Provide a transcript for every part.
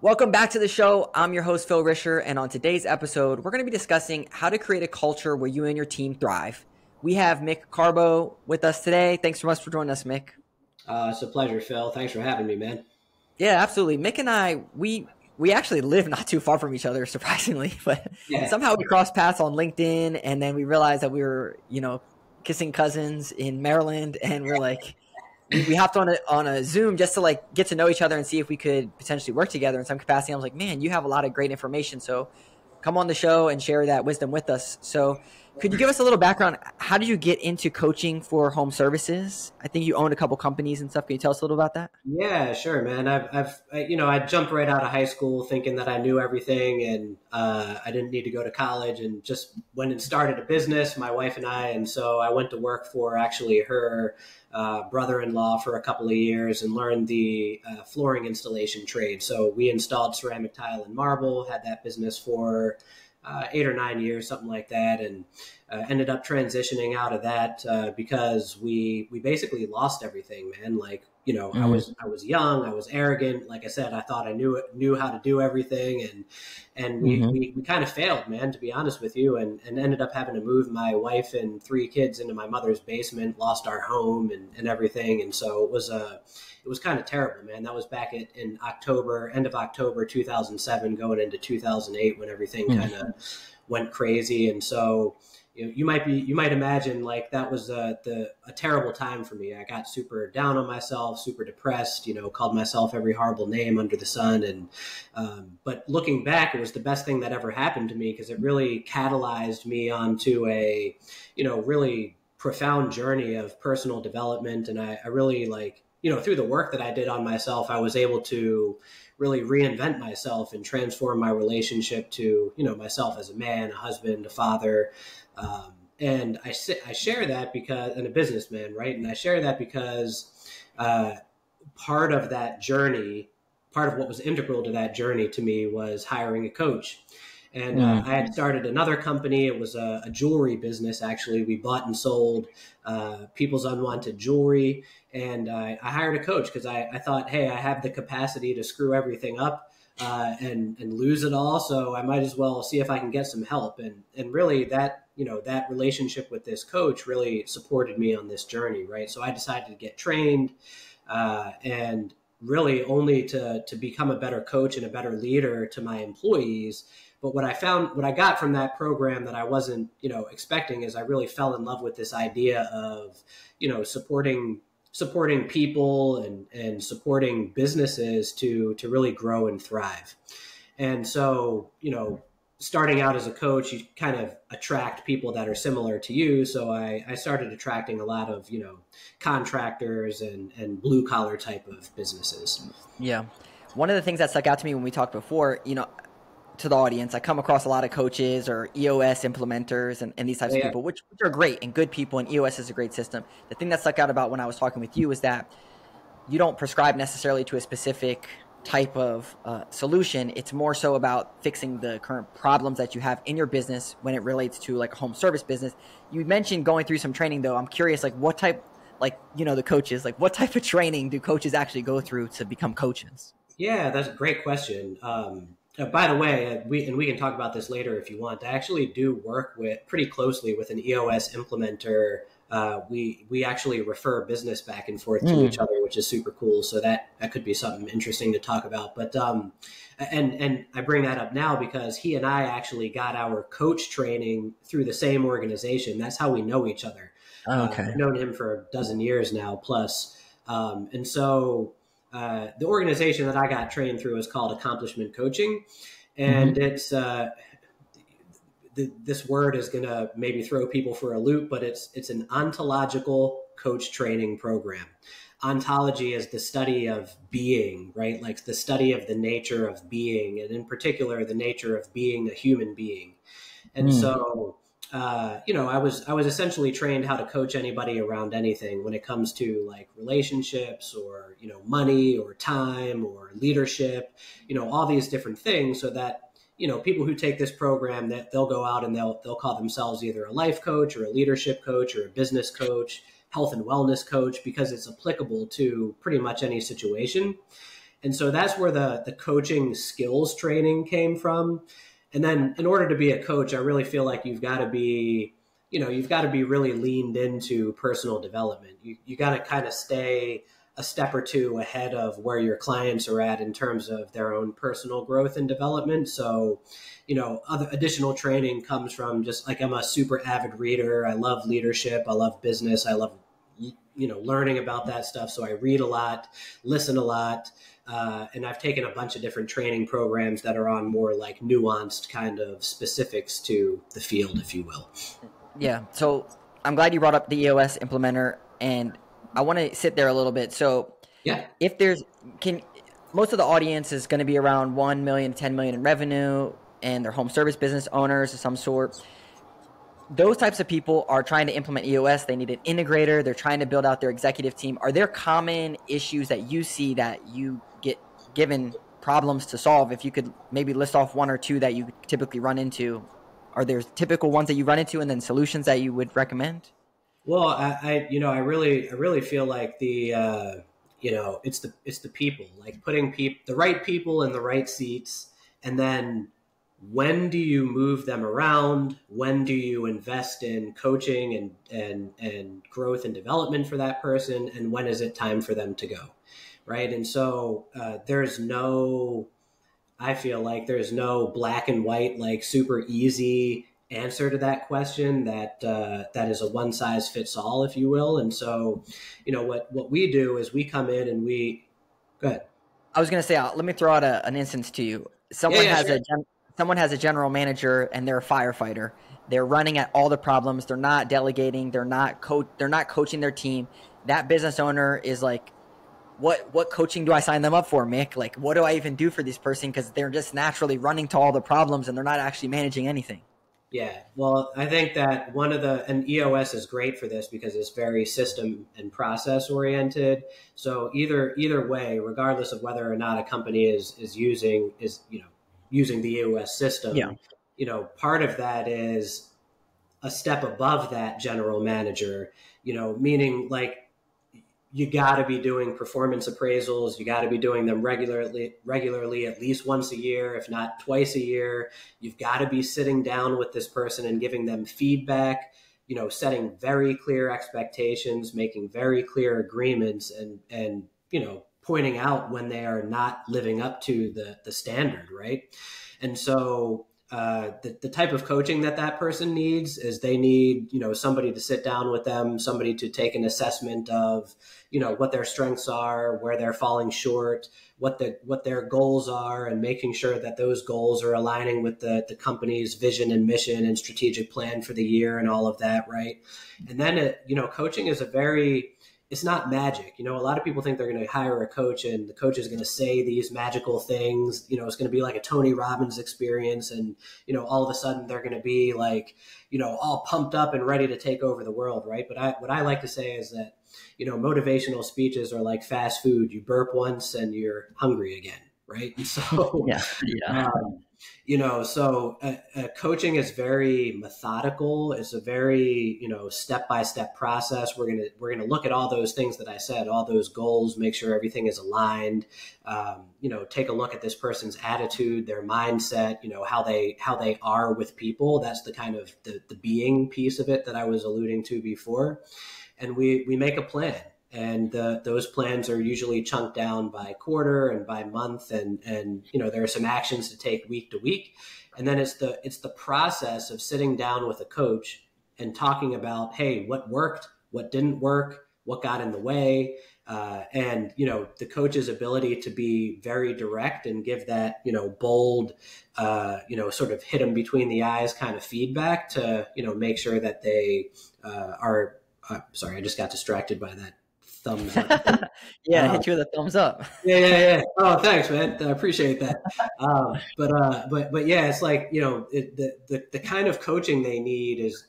Welcome back to the show. I'm your host, Phil Risher, and on today's episode, we're going to be discussing how to create a culture where you and your team thrive. We have Mick Carbo with us today. Thanks so much for joining us, Mick. It's a pleasure, Phil. Thanks for having me, man. Yeah, absolutely. Mick and I, we actually live not too far from each other, surprisingly, but Yeah. somehow we crossed paths on LinkedIn, and then we realized that we were, kissing cousins in Maryland, and we're like, we hopped on a Zoom just to like get to know each other and see if we could potentially work together in some capacity. I was like, man, you have a lot of great information. So come on the show and share that wisdom with us. So could you give us a little background? How did you get into coaching for home services? I think you owned a couple companies and stuff. Can you tell us a little about that? Yeah, sure, man. I jumped right out of high school thinking that I knew everything, and I didn't need to go to college, and just went and started a business, my wife and I. And so I went to work for actually her brother-in-law for a couple of years and learned the flooring installation trade. So we installed ceramic tile and marble, had that business for 8 or 9 years, something like that, and ended up transitioning out of that because we basically lost everything, man. Like, I was young, I was arrogant. Like I said, I thought I knew how to do everything, and we kind of failed, man, to be honest with you, and ended up having to move my wife and 3 kids into my mother's basement, lost our home and everything, and so it was kind of terrible, man. That was back in end of October 2007, going into 2008, when everything kind of went crazy. And so you might imagine, like, that was a terrible time for me. I got super down on myself, super depressed, called myself every horrible name under the sun. And but looking back, it was the best thing that ever happened to me, because it really catalyzed me onto a really profound journey of personal development. And I really, like, through the work that I did on myself, I was able to really reinvent myself and transform my relationship to, myself as a man, a husband, a father. And I share that because, and a businessman, right? And I share that because part of that journey, part of what was integral to that journey to me, was hiring a coach. And I had started another company. It was a jewelry business, actually. We bought and sold people's unwanted jewelry. And I hired a coach because I thought, hey, I have the capacity to screw everything up and lose it all. So I might as well see if I can get some help. And really that relationship with this coach really supported me on this journey, right? So I decided to get trained and really only to become a better coach and a better leader to my employees. But what I got from that program that I wasn't, expecting, is I really fell in love with this idea of, supporting people and supporting businesses to really grow and thrive. And so, starting out as a coach, you kind of attract people that are similar to you. So I started attracting a lot of, contractors and blue collar type of businesses. Yeah. One of the things that stuck out to me when we talked before, to the audience, I come across a lot of coaches or EOS implementers and these types of people, which are great and good people, and EOS is a great system. The thing that stuck out about when I was talking with you is that you don't prescribe necessarily to a specific type of solution. It's more so about fixing the current problems that you have in your business when it relates to like a home service business. You mentioned going through some training, though. I'm curious, like what type, the coaches, like what type of training do coaches actually go through to become coaches? Yeah, that's a great question. By the way, we can talk about this later if you want. I actually do work pretty closely with an EOS implementer. We actually refer business back and forth to each other, which is super cool. So that could be something interesting to talk about. But and I bring that up now because he and I actually got our coach training through the same organization. That's how we know each other. Okay. I've known him for a dozen years now plus, and so. The organization that I got trained through is called Accomplishment Coaching, and it's this word is going to maybe throw people for a loop, but it's an ontological coach training program. Ontology is the study of being, right? Like the study of the nature of being, and in particular, the nature of being a human being. And so I was essentially trained how to coach anybody around anything when it comes to like relationships or, money or time or leadership, all these different things, so that, people who take this program, that they'll go out and they'll call themselves either a life coach or a leadership coach or a business coach, health and wellness coach, because it's applicable to pretty much any situation. And so that's where the coaching skills training came from. And then in order to be a coach, I really feel like you've got to be, you've got to be really leaned into personal development. You got to kind of stay a step or two ahead of where your clients are at in terms of their own personal growth and development. So, other additional training comes from just like, I'm a super avid reader. I love leadership. I love business. I love, learning about that stuff. So I read a lot, listen a lot. And I've taken a bunch of different training programs that are on more like nuanced kind of specifics to the field, if you will. Yeah. So I'm glad you brought up the EOS implementer, and I want to sit there a little bit. So yeah, if most of the audience is going to be around 1 million to 10 million in revenue, and they're home service business owners of some sort. Those types of people are trying to implement EOS. They need an integrator. They're trying to build out their executive team. Are there common issues that you see that you get given problems to solve? If you could maybe list off one or two that you typically run into, are there typical ones that you run into, and then solutions that you would recommend? Well, I really feel like it's the people, like putting the right people in the right seats, and then when do you move them around? When do you invest in coaching and growth and development for that person? And when is it time for them to go? Right. And so I feel like there's no black and white, like super easy answer to that question that is a one size fits all, if you will. And so, what we do is we come in and go ahead. I was going to say, let me throw out an instance to you. Someone has a general manager and they're a firefighter. They're running at all the problems. They're not delegating. They're not coaching their team. That business owner is like, what coaching do I sign them up for, Mick? Like, what do I even do for this person? Because they're just naturally running to all the problems and they're not actually managing anything. Yeah, well, I think that and EOS is great for this because it's very system and process oriented. So either way, regardless of whether or not a company is using the EOS system, part of that is a step above that general manager, meaning like you got to be doing performance appraisals. You got to be doing them regularly, at least once a year, if not twice a year. You've got to be sitting down with this person and giving them feedback, setting very clear expectations, making very clear agreements, and pointing out when they are not living up to the standard, right? And so the type of coaching that person needs is they need, somebody to sit down with them, somebody to take an assessment of, what their strengths are, where they're falling short, what their goals are, and making sure that those goals are aligning with the company's vision and mission and strategic plan for the year and all of that, right? And then, coaching is it's not magic. A lot of people think they're going to hire a coach and the coach is going to say these magical things. It's going to be like a Tony Robbins experience. And, all of a sudden they're going to be like, all pumped up and ready to take over the world. Right. But what I like to say is that, motivational speeches are like fast food. You burp once and you're hungry again. Right. And so, so coaching is very methodical. It's a very, step-by-step process. We're going to look at all those things that I said, all those goals, make sure everything is aligned, take a look at this person's attitude, their mindset, how they are with people. That's the kind of the being piece of it that I was alluding to before. And we make a plan. And those plans are usually chunked down by quarter and by month, and there are some actions to take week to week, and then it's the process of sitting down with a coach and talking about, hey, what worked, what didn't work, what got in the way, and the coach's ability to be very direct and give that bold, sort of hit them between the eyes kind of feedback to make sure that they are. Sorry, I just got distracted by that. Thumbs up. Hit you with a thumbs up. Yeah. Oh, thanks, man. I appreciate that. But yeah, it's like, the kind of coaching they need is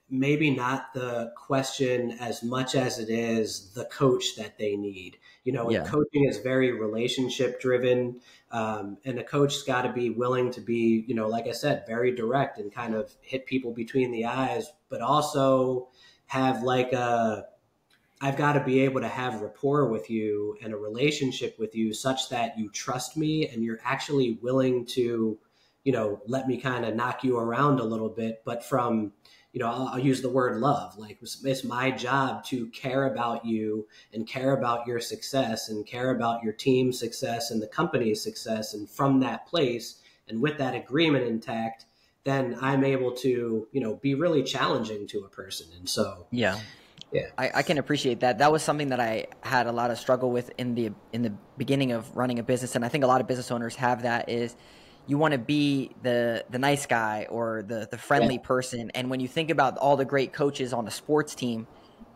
maybe not the question as much as it is the coach that they need. Coaching is very relationship driven. And a coach's got to be willing to be, like I said, very direct and kind of hit people between the eyes, but also have like I've got to be able to have rapport with you and a relationship with you such that you trust me and you're actually willing to, let me kind of knock you around a little bit, but from, I'll use the word love. Like, it's my job to care about you and care about your success and care about your team's success and the company's success. And from that place and with that agreement intact, then I'm able to, be really challenging to a person. And so, yeah. yeah, I can appreciate that. That was something that I had a lot of struggle with in the beginning of running a business, and I think a lot of business owners have that. Is you want to be the nice guy or the friendly person, and when you think about all the great coaches on a sports team,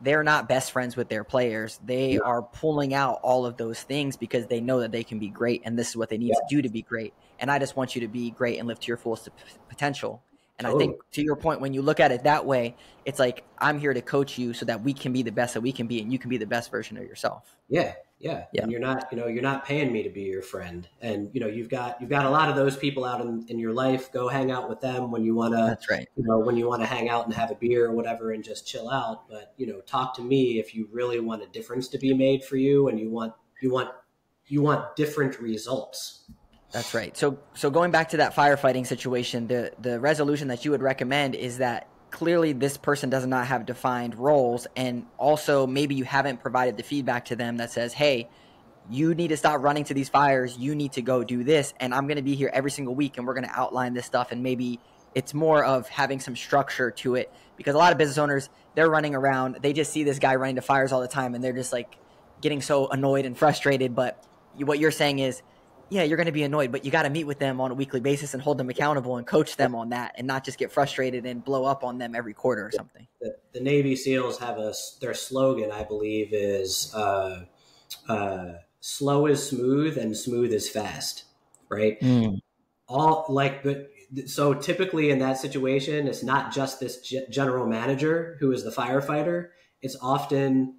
they're not best friends with their players. They are pulling out all of those things because they know that they can be great, and this is what they need to do to be great. And I just want you to be great and live to your fullest potential. And I think, to your point, when you look at it that way, it's like, I'm here to coach you so that we can be the best that we can be, and you can be the best version of yourself. Yeah. And you're not paying me to be your friend. And, you've got a lot of those people out in your life. Go hang out with them when you want to, That's right. When you want to hang out and have a beer or whatever and just chill out. But, talk to me if you really want a difference to be made for you and you want different results. That's right. So going back to that firefighting situation, the resolution that you would recommend is that clearly this person does not have defined roles, and also maybe you haven't provided the feedback to them that says, hey, you need to stop running to these fires, you need to go do this, and I'm going to be here every single week and we're going to outline this stuff. And maybe it's more of having some structure to it, because a lot of business owners, they're running around, they just see this guy running to fires all the time and they're just like getting so annoyed and frustrated. But what you're saying is, yeah, you're going to be annoyed, but you got to meet with them on a weekly basis and hold them accountable and coach them on that, and not just get frustrated and blow up on them every quarter or something. The Navy SEALs have their slogan, I believe, is slow is smooth and smooth is fast, right? So typically in that situation, it's not just this general manager who is the firefighter. It's often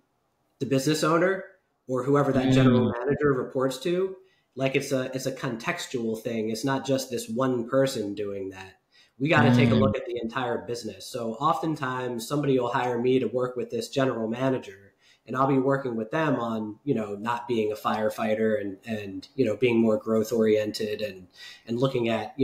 the business owner or whoever that general manager reports to. Like, it's a contextual thing. It's not just this one person doing that. We got to take a look at the entire business. So oftentimes somebody will hire me to work with this general manager, and I'll be working with them on, not being a firefighter and being more growth oriented and looking at,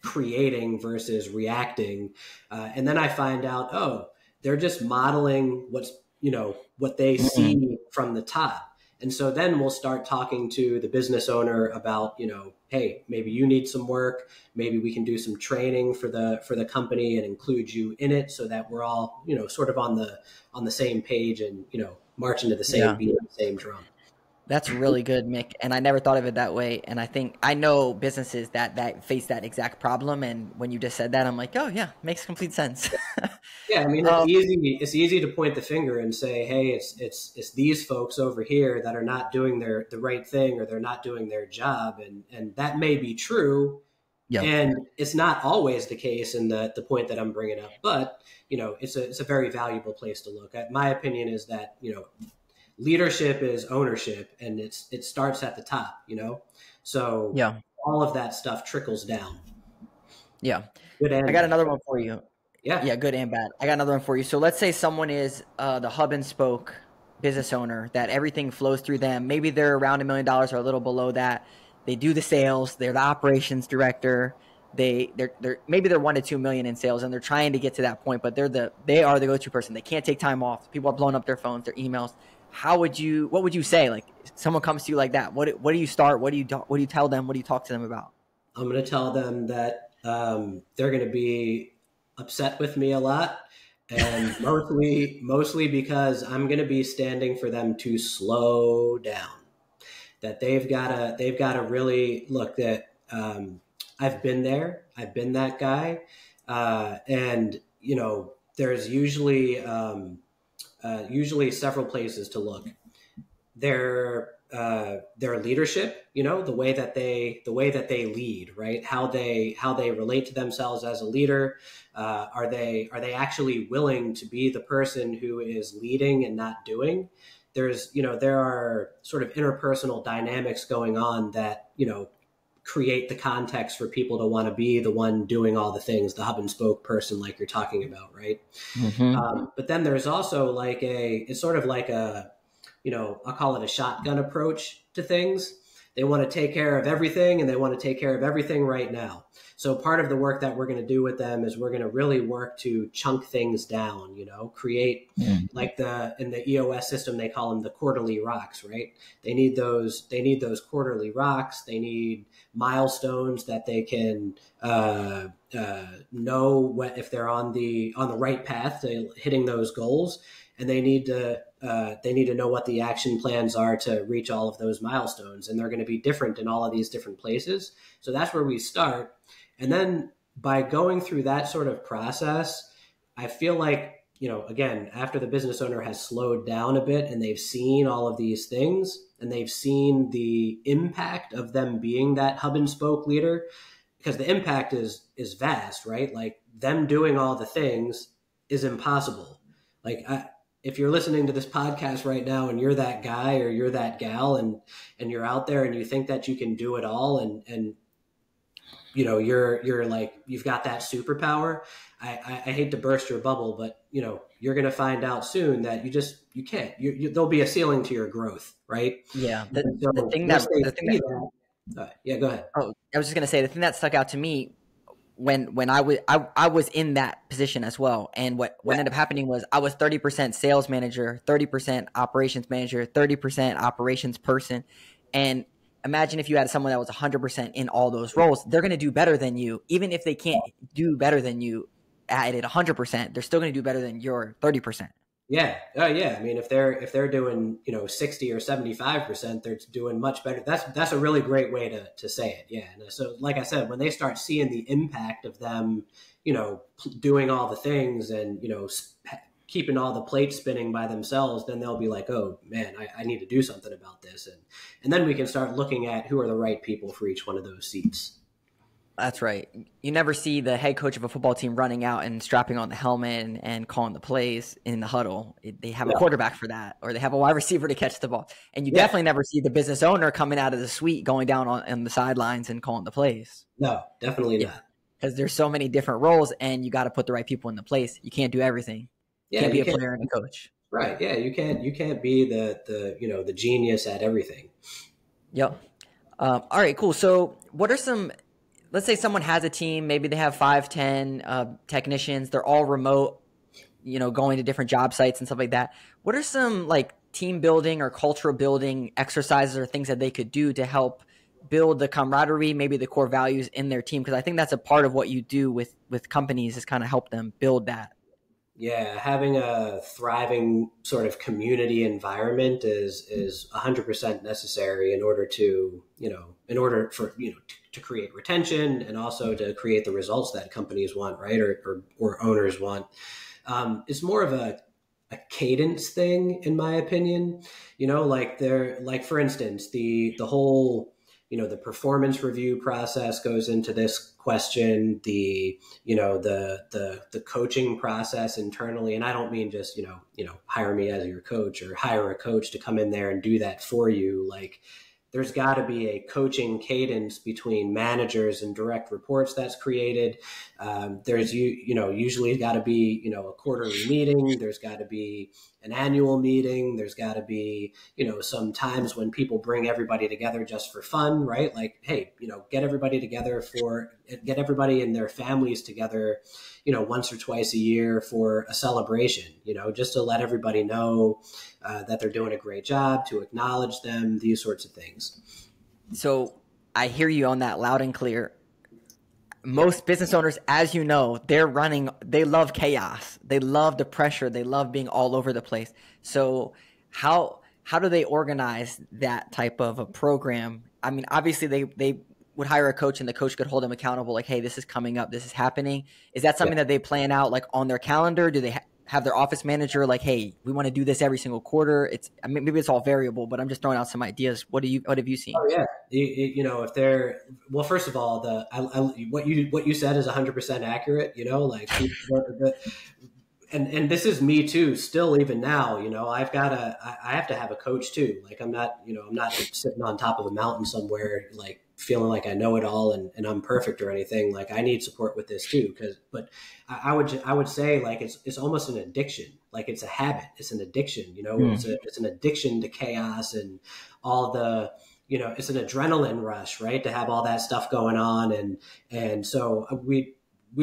creating versus reacting. And then I find out, they're just modeling what they see from the top. And so then we'll start talking to the business owner about, hey, maybe you need some work. Maybe we can do some training for the company and include you in it so that we're all, sort of on the same page and, marching to the same beat, the same drum. That's really good, Mick. And I never thought of it that way. And I know businesses that face that exact problem. And when you just said that, I'm like, oh yeah, makes complete sense. Yeah, I mean, it's easy to point the finger and say, hey, it's these folks over here that are not doing the right thing, or they're not doing their job. And that may be true. Yep. And it's not always the case in the point that I'm bringing up, but it's a very valuable place to look at. My opinion is that, leadership is ownership, and it starts at the top, so all of that stuff trickles down. Yeah. Good and I got another one for you. Yeah. Good and bad. I got another one for you. So let's say someone is the hub and spoke business owner, that everything flows through them. Maybe they're around $1 million or a little below that. They do the sales. They're the operations director. Maybe they're 1 to 2 million in sales, and they're trying to get to that point, but they are the go-to person. They can't take time off. People are blowing up their phones, their emails. What would you say? Like, if someone comes to you like that, what do you start? What do you tell them? What do you talk to them about? I'm going to tell them that they're going to be upset with me a lot, and mostly because I'm going to be standing for them to slow down. That they've got to really look that I've been there. I've been that guy, and there's usually several places to look. Their leadership, the way that they lead, right? How they relate to themselves as a leader. Are they actually willing to be the person who is leading and not doing? There are sort of interpersonal dynamics going on that, create the context for people to want to be the one doing all the things, the hub and spoke person like you're talking about, right? Mm-hmm. But then there's also it's sort of like I'll call it a shotgun approach to things. They want to take care of everything, and they want to take care of everything right now. So part of the work that we're going to do with them is we're going to really work to chunk things down, create like in the EOS system, they call them the quarterly rocks, right? They need those quarterly rocks. They need milestones that they can know if they're on the right path to hitting those goals, and they need to know what the action plans are to reach all of those milestones, and they're going to be different in all of these different places. So that's where we start. And then by going through that sort of process, I feel like, again, after the business owner has slowed down a bit and they've seen all of these things and they've seen the impact of them being that hub and spoke leader, because the impact is vast, right? Like them doing all the things is impossible. Like if you're listening to this podcast right now and you're that guy or you're that gal and you're out there and you think that you can do it all and you're like, you've got that superpower. I hate to burst your bubble, but you're going to find out soon that you can't, there'll be a ceiling to your growth. Right. Yeah. Yeah. Go ahead. Oh, I was just going to say the thing that stuck out to me when I was in that position as well. And what ended up happening was I was 30% sales manager, 30% operations manager, 30% operations person. And imagine if you had someone that was 100% in all those roles, they're going to do better than you. Even if they can't do better than you at it 100%, they're still going to do better than your 30%. Yeah. Oh yeah. I mean, if they're doing, 60 or 75%, they're doing much better. That's a really great way to say it. Yeah. And so like I said, when they start seeing the impact of them, doing all the things and, keeping all the plates spinning by themselves, then they'll be like, oh man, I need to do something about this. And then we can start looking at who are the right people for each one of those seats. That's right. You never see the head coach of a football team running out and strapping on the helmet and calling the plays in the huddle. They have a quarterback for that, or they have a wide receiver to catch the ball. And you definitely never see the business owner coming out of the suite, going down on the sidelines and calling the plays. No, definitely not. Because there's so many different roles, and you got to put the right people in the place. You can't do everything. You can't be a player and a coach. Right. Yeah. You can't be the genius at everything. Yep. All right, cool. So what are some, let's say someone has a team, maybe they have 5, 10 technicians, they're all remote, going to different job sites and stuff like that. What are some like team building or cultural building exercises or things that they could do to help build the camaraderie, maybe the core values in their team? Because I think that's a part of what you do with companies is kind of help them build that. Yeah, having a thriving sort of community environment is 100% necessary in order to, to create retention and also to create the results that companies want, right? Or owners want. It's more of a cadence thing, in my opinion. Like for instance, the whole, the performance review process goes into this question, the coaching process internally. And I don't mean just, hire me as your coach or hire a coach to come in there and do that for you. Like there's got to be a coaching cadence between managers and direct reports that's created. There's usually got to be, a quarterly meeting. There's got to be an annual meeting. There's got to be, some times when people bring everybody together just for fun, right? Like, hey, get everybody and their families together, once or twice a year for a celebration, just to let everybody know that they're doing a great job, to acknowledge them, these sorts of things. So I hear you on that loud and clear. Most business owners, as you know, they love chaos. They love the pressure. They love being all over the place. So how do they organize that type of a program? I mean, obviously they would hire a coach and the coach could hold them accountable. Like, hey, this is coming up. This is happening. Is that something that they plan out like on their calendar? Do they have their office manager like, hey, we want to do this every single quarter? Maybe it's all variable, but I'm just throwing out some ideas. What have you seen? Oh yeah. If they're, well, first of all, what you said is 100% accurate, like and this is me too, still, even now, I have to have a coach too. Like I'm not sitting on top of a mountain somewhere, like feeling like I know it all and I'm perfect or anything. Like I need support with this too. But I would say like it's almost an addiction. Like it's a habit. It's an addiction. It's an addiction to chaos and all the, it's an adrenaline rush, right? To have all that stuff going on. And so we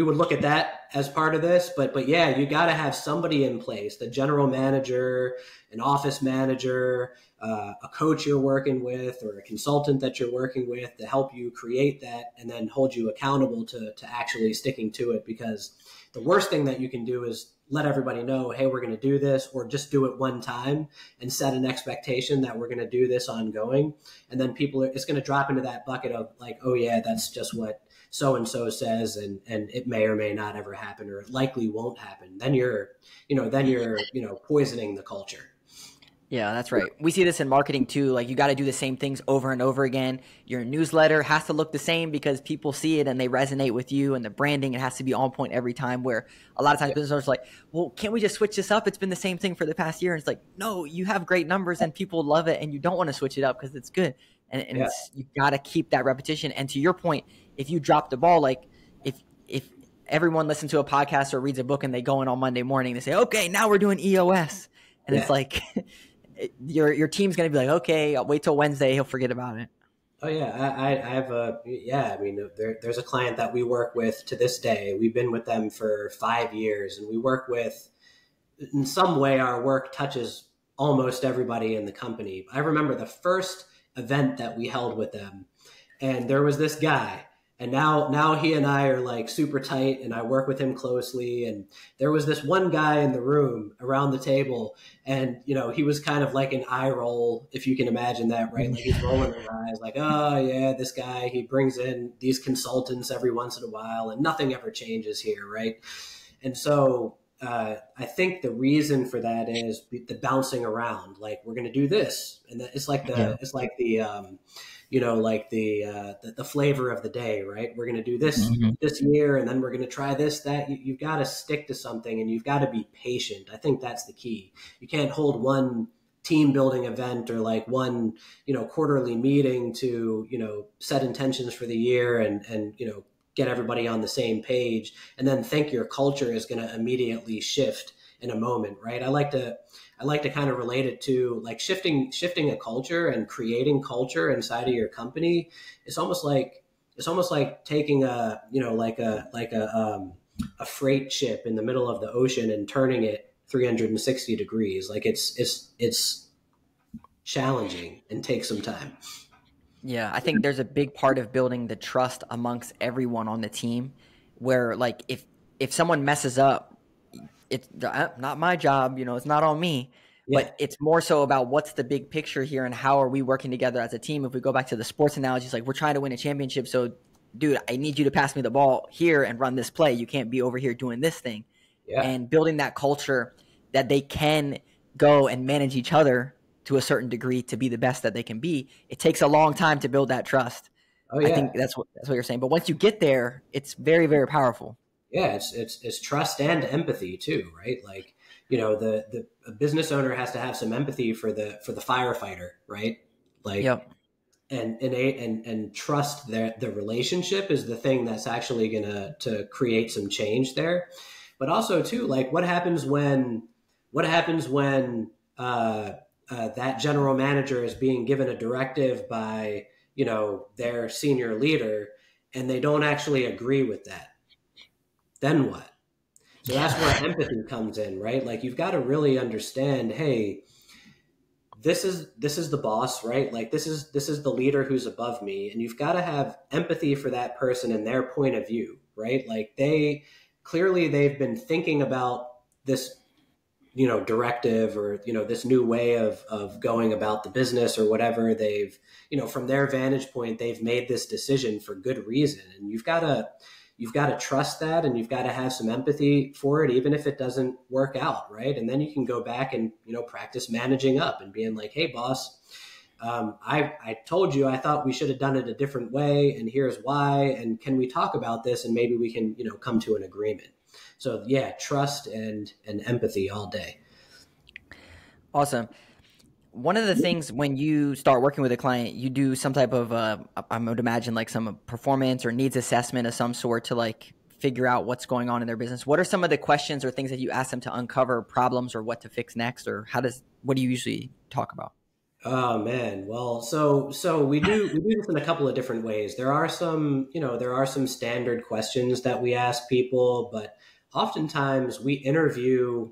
would look at that as part of this, but yeah, you got to have somebody in place, the general manager, an office manager, a coach you're working with, or a consultant that you're working with to help you create that and then hold you accountable to actually sticking to it. Because the worst thing that you can do is let everybody know, hey, we're going to do this, or just do it one time and set an expectation that we're going to do this ongoing. And then it's going to drop into that bucket of like, oh yeah, that's just what so-and-so says, and it may or may not ever happen, or it likely won't happen. Then you're poisoning the culture. Yeah, that's right. We see this in marketing too. Like you got to do the same things over and over again. Your newsletter has to look the same because people see it and they resonate with you, and the branding, it has to be on point every time, where a lot of times business owners are like, well, can't we just switch this up? It's been the same thing for the past year. And it's like, no, you have great numbers and people love it, and you don't want to switch it up because it's good. And you got to keep that repetition. And to your point, if you drop the ball, like if everyone listens to a podcast or reads a book and they go in on Monday morning, they say, okay, now we're doing EOS. And it's like your team's going to be like, okay, I'll wait till Wednesday. He'll forget about it. Oh yeah. I have there's a client that we work with to this day. We've been with them for 5 years, and we work with, in some way, our work touches almost everybody in the company. I remember the first event that we held with them, and there was this guy, and now he and I are like super tight, and I work with him closely. And there was this one guy in the room around the table, and he was kind of like an eye roll, if you can imagine that, right? Like he's rolling his eyes like, oh yeah, this guy, he brings in these consultants every once in a while and nothing ever changes here, right? And so I think the reason for that is the bouncing around. Like, we're going to do this, and it's like the flavor of the day, right? We're going to do this this year, and then we're going to try this, that. You've got to stick to something, and you've got to be patient. I think that's the key. You can't hold one team building event or like one, quarterly meeting to, set intentions for the year and get everybody on the same page, and then think your culture is going to immediately shift in a moment, right? I like to kind of relate it to like shifting a culture and creating culture inside of your company. It's almost like taking a freight ship in the middle of the ocean and turning it 360 degrees. Like it's challenging and takes some time. Yeah, I think there's a big part of building the trust amongst everyone on the team, where like if someone messes up, it's not my job, it's not on me. Yeah. But it's more so about what's the big picture here and how are we working together as a team. If we go back to the sports analogies, like we're trying to win a championship. So, dude, I need you to pass me the ball here and run this play. You can't be over here doing this thing. Yeah. And building that culture that they can go and manage each other to a certain degree to be the best that they can be. It takes a long time to build that trust. Oh, yeah. I think that's what you're saying. But once you get there, it's very, very powerful. Yeah, it's trust and empathy too, right? Like, the a business owner has to have some empathy for the firefighter, right? Like, yep. and trust the relationship is the thing that's actually gonna to create some change there. But also too, like what happens when that general manager is being given a directive by their senior leader and they don't actually agree with that? Then what? So that's where empathy comes in, right? Like you've got to really understand, hey, this is the boss, right? Like this is the leader who's above me, and you've got to have empathy for that person and their point of view, right? Like they've been thinking about this, directive or, this new way of going about the business or whatever. They've, from their vantage point, they've made this decision for good reason, and you've got to trust that, and you've got to have some empathy for it, even if it doesn't work out, right? And then you can go back and, practice managing up and being like, hey, boss, I told you I thought we should have done it a different way, and here's why, and can we talk about this, and maybe we can, come to an agreement. So, yeah, trust and empathy all day. Awesome. one of the things when you start working with a client, you do some type of, I would imagine like some performance or needs assessment of some sort to like figure out what's going on in their business. What are some of the questions or things that you ask them to uncover problems or what to fix next? Or what do you usually talk about? Oh man. Well, so we do this in a couple of different ways. There are some, there are some standard questions that we ask people, but oftentimes we'll interview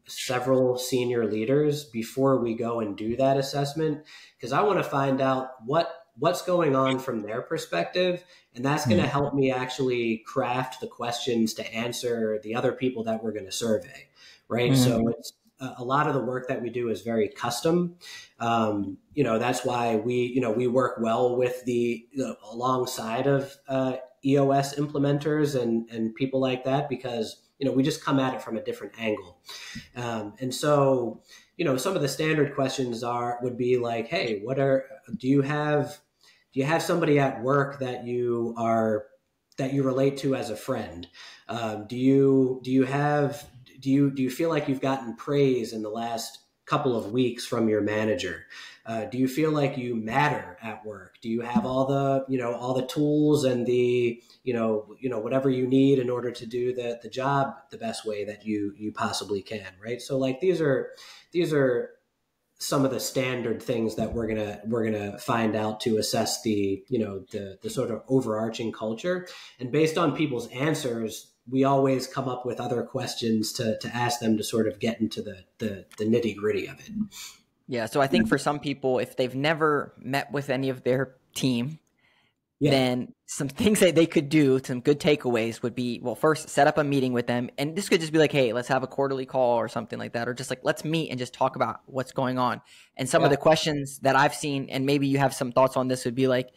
several senior leaders before we go and do that assessment because I want to find out what's going on from their perspective, and that's going to help me actually craft the questions to answer the other people that we're going to survey, right? So it's a lot of the work that we do is very custom. That's why we work well with alongside of EOS implementers and people like that because, we just come at it from a different angle. And so, some of the standard questions would be like, hey, do you have somebody at work that you relate to as a friend? Do you feel like you've gotten praise in the last couple of weeks from your manager? Do you feel like you matter at work? Do you have all the tools and the whatever you need in order to do the job the best way that you possibly can, right? So like these are some of the standard things that we're gonna find out to assess the sort of overarching culture. And based on people's answers, we always come up with other questions to ask them to sort of get into the nitty gritty of it. Yeah. So I think for some people, if they've never met with any of their team, then some things that they could do, some good takeaways would be, well, first set up a meeting with them. And this could just be like, hey, let's have a quarterly call or something like that. Or just like, let's meet and just talk about what's going on. And some of the questions that I've seen, and maybe you have some thoughts on this, would be like,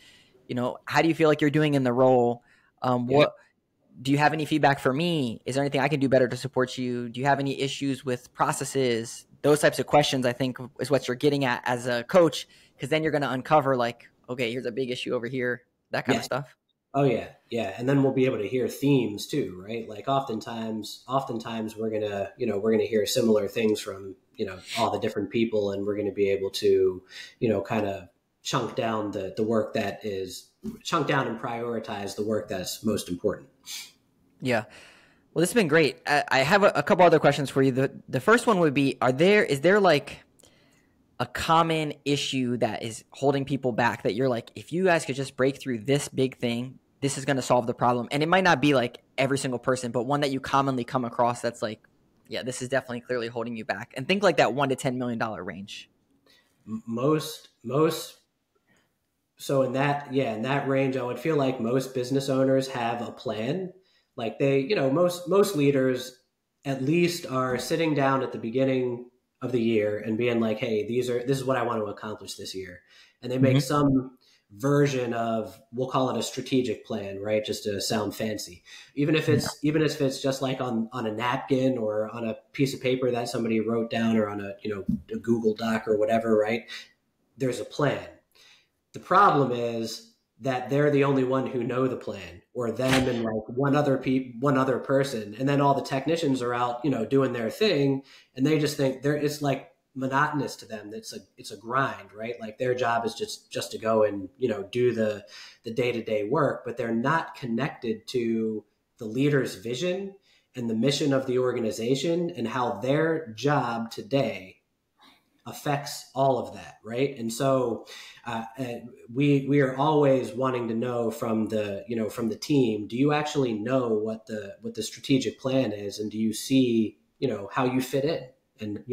how do you feel like you're doing in the role? What do you have any feedback for me? Is there anything I can do better to support you? Do you have any issues with processes? Those types of questions, I think, is what you're getting at as a coach, because then you're going to uncover like, okay, here's a big issue over here, that kind of stuff. Oh yeah. Yeah. And then we'll be able to hear themes too, right? Like oftentimes we're going to hear similar things from, all the different people, and we're going to be able to, kind of chunk down and prioritize the work that's most important. Yeah. Well, this has been great. I have a couple other questions for you. The first one would be, is there like a common issue that is holding people back that you're like, if you guys could just break through this big thing, this is going to solve the problem? And it might not be like every single person, but one that you commonly come across that's like, yeah, this is definitely clearly holding you back. And think like that $1 to $10 million range. So in that range, I would feel like most business owners have a plan. Like most leaders at least are sitting down at the beginning of the year and being like, hey, this is what I want to accomplish this year. And they make some version of, we'll call it a strategic plan, right? Just to sound fancy. Even if it's just like on a napkin or on a piece of paper that somebody wrote down, or on a Google Doc or whatever, right? There's a plan. The problem is that they're the only one who know the plan, or them and like one other person. And then all the technicians are out, doing their thing. And they just think it's like monotonous to them. It's a grind, right? Like their job is just to go and, do the day-to-day work, but they're not connected to the leader's vision and the mission of the organization and how their job today affects all of that, right? And so we are always wanting to know from the team, do you actually know what the strategic plan is, and do you see how you fit in, and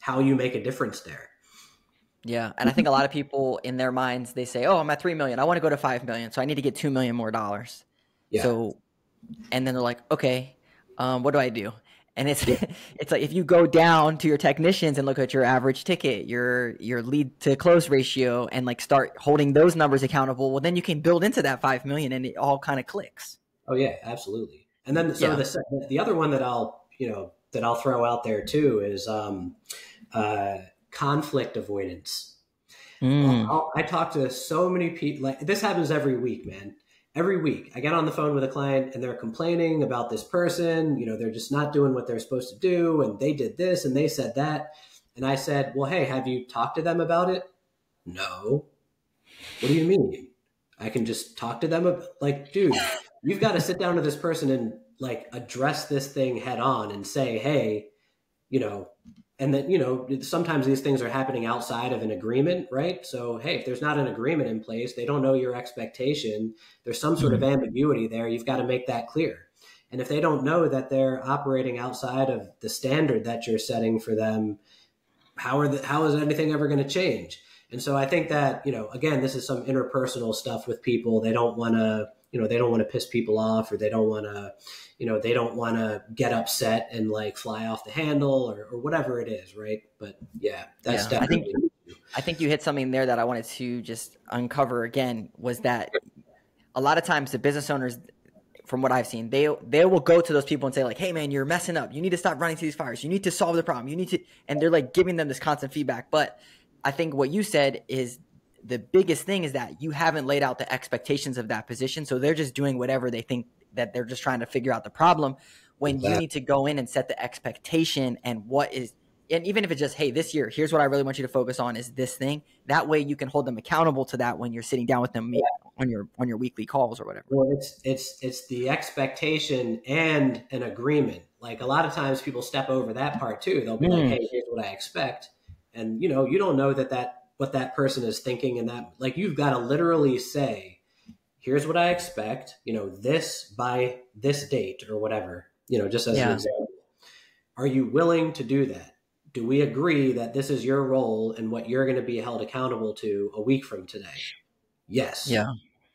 how you make a difference there? Yeah, and I think a lot of people in their minds, they say, "Oh, I'm at 3 million. I want to go to 5 million, so I need to get $2 million more dollars." Yeah. So, and then they're like, "Okay, what do I do?" And it's like, if you go down to your technicians and look at your average ticket, your lead to close ratio, and like start holding those numbers accountable, well, then you can build into that 5 million, and it all kind of clicks. Oh yeah, absolutely. And then the other one that I'll throw out there too is conflict avoidance. I talk to so many people. Like, this happens every week, man. Every week I get on the phone with a client and they're complaining about this person. They're just not doing what they're supposed to do, and they did this and they said that. And I said, well, hey, have you talked to them about it? No. What do you mean? I can just talk to them about, like, dude, you've got to sit down to this person and like address this thing head on and say, hey, you know, and then, you know, sometimes these things are happening outside of an agreement, right? So, hey, if there's not an agreement in place, they don't know your expectation, there's some sort of ambiguity there, you've got to make that clear. And if they don't know that they're operating outside of the standard that you're setting for them, how is anything ever going to change? And so I think that, you know, again, this is some interpersonal stuff with people. They don't want to, you know, they don't want to piss people off, or they don't want to, you know, they don't want to get upset and like fly off the handle or whatever it is. Right. But yeah, that's definitely. I think you hit something there that I wanted to just uncover again, was that a lot of times the business owners, from what I've seen, they will go to those people and say like, hey man, you're messing up. You need to stop running to these fires. You need to solve the problem. You need to, and they're like giving them this constant feedback. But I think what you said is the biggest thing is that you haven't laid out the expectations of that position. So they're just doing whatever they think, that they're just trying to figure out the problem, when you need to go in and set the expectation and what is, and even if it's just, hey, this year, here's what I really want you to focus on is this thing. That way you can hold them accountable to that when you're sitting down with them on your weekly calls or whatever. Well, it's the expectation and an agreement. Like a lot of times people step over that part too. They'll be like, hey, here's what I expect. And you know, you don't know what that person is thinking, and that, like, you've got to literally say, here's what I expect, you know, this by this date or whatever, you know, just as an example. Are you willing to do that? Do we agree that this is your role and what you're going to be held accountable to a week from today? Yes. Yeah.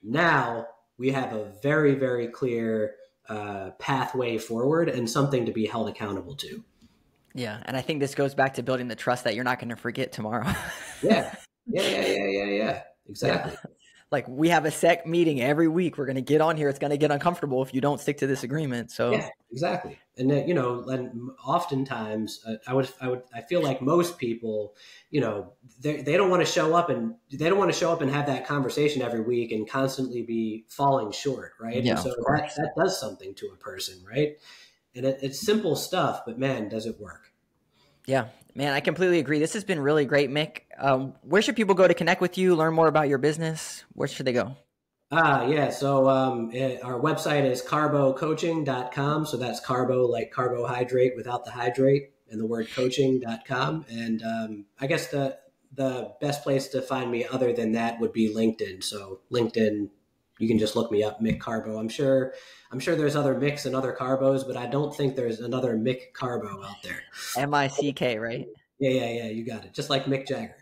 Now we have a very, very clear pathway forward and something to be held accountable to. Yeah. And I think this goes back to building the trust that you're not going to forget tomorrow. Yeah. Exactly. Yeah. Like, we have a set meeting every week. We're going to get on here. It's going to get uncomfortable if you don't stick to this agreement. So yeah, exactly. And then, you know, and oftentimes I feel like most people, you know, they don't want to show up and have that conversation every week and constantly be falling short. Right. Yeah, and so that does something to a person. Right. And it's simple stuff, but man, does it work? Yeah, man, I completely agree. This has been really great, Mick. Where should people go to connect with you, learn more about your business? Where should they go? Yeah. So our website is carbocoaching.com. So that's carbo, like carbohydrate without the hydrate, and the word coaching.com. And I guess the best place to find me other than that would be LinkedIn. So LinkedIn, you can just look me up, Mick Carbo. I'm sure there's other Micks and other Carbos, but I don't think there's another Mick Carbo out there. MICK, right? Yeah. You got it. Just like Mick Jagger.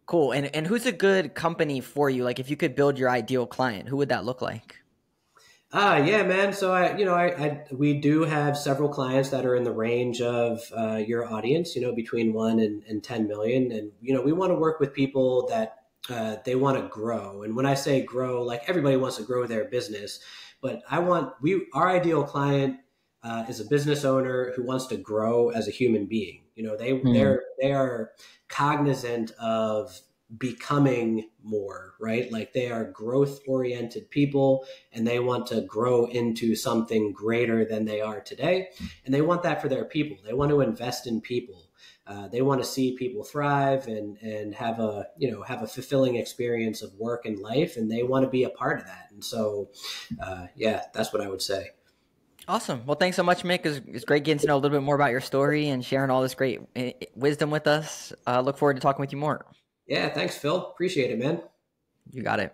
Cool. And who's a good company for you? Like, if you could build your ideal client, who would that look like? Yeah, man. So we do have several clients that are in the range of your audience, you know, between 1 and 10 million. And, you know, we want to work with people that they want to grow. And when I say grow, like, everybody wants to grow their business, but our ideal client is a business owner who wants to grow as a human being. You know, they are cognizant of becoming more, right? Like, they are growth oriented people and they want to grow into something greater than they are today. And they want that for their people. They want to invest in people. They want to see people thrive and have a fulfilling experience of work and life, and they want to be a part of that. And so, that's what I would say. Awesome. Well, thanks so much, Mick. It's great getting to know a little bit more about your story and sharing all this great wisdom with us. Look forward to talking with you more. Yeah, thanks, Phil. Appreciate it, man. You got it.